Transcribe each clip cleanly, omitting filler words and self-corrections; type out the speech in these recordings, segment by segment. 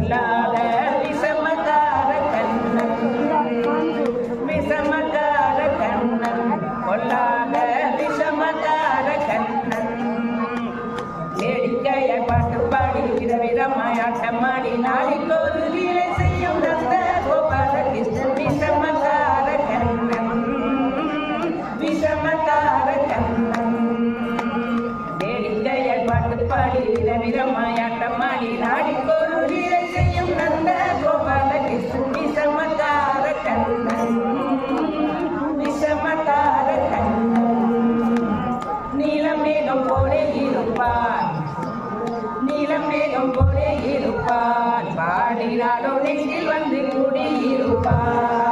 பொல்லாத விஷமக்கார கண்ணன் விஷமக்கார கண்ணன் பொல்லாத விஷமக்கார கண்ணன் வேடிக்கைய பாட்டு பாடி விதவிதமாய் ஆட்டமாடி நாளைக்கொரு லீலை செய்யும் நந்த கோபால கிருஷ்ணன் விஷமக்கார கண்ணன் விஷமக்கார கண்ணன் வேடிக்கைய பாட்டு பாடி விதவிதமாய் ஆட்டமாடி நாளைக்கொரு லீலை செய்யும் நந்த கோபால கிருஷ்ணன் விஷமக்கார கண்ணன் விஷமக்கார கண்ணன் நீலம் மேகம் போலே இருப்பான் நீலம் மேகம் போலே இருப்பான் பாடினாலோ நெஞ்சில் வந்து கூடியிருப்பான்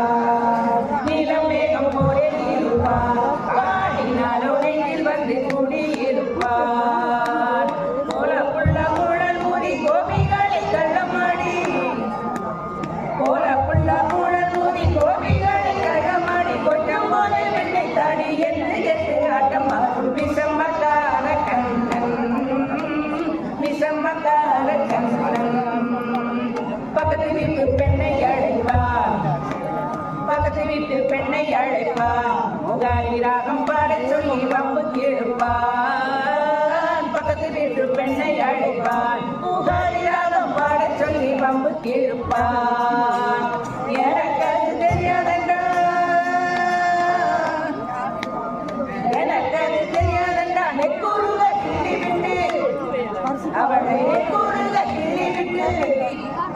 நீலம் மேகம் போலே இருப்பான் பாடினாலோ நெஞ்சில் வந்து கூடியிருப்பான் கோலப்புள்ள மூழல் மூடி கோபிகளை கள்ளமாடி கோலப்புள்ள மூழல் மூடி கோபிகளை கள்ளமாடி கொஞ்சம் போல வெண்ணை தாடி என்று எட்டு ஆட்டமாடும் விஷமக்கார கண்ணன் விஷமக்கார கண்ணன் பக்கத்து வீட்டு பெண்ணை அழைப்பான் பக்கத்து வீட்டு பெண்ணை அழைப்பான் முகாரி ராகம் பாட சொல்லி வம்பு கேட்பான் பக்கத்து வீட்டு பெண்ணை அழைப்பான் முகாரி ராகம் பாட சொல்லி வம்பு கேட்பான் எனக்கு அது தெரியாதண்டா எனக்கு அது தெரியாதண்டா நெக்குருக கிள்ளி விட்டு அவளை நெக்குருக கிள்ளி விட்டு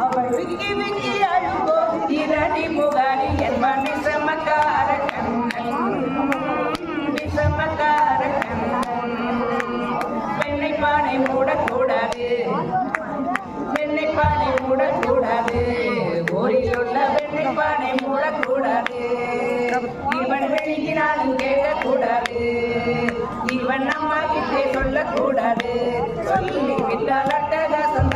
அவள் விக்கி விக்கி அழும்போது இரடி முகாரி என்பான் விஷமக்கார கண்ணன் விஷமக்கார கண்ணன் பெண்ணை பானை மூடக்கூடாது பெண்ணை பானை மூடக்கூடாது ஊரில் உள்ள பெண்ணை பானை மூடக்கூடாது இவன் வெளியினாலும் கேட்கக்கூடாது இவன் அம்மா கிட்டே சொல்லக்கூடாது சொல்லி விட்டால் அட்டகாசம்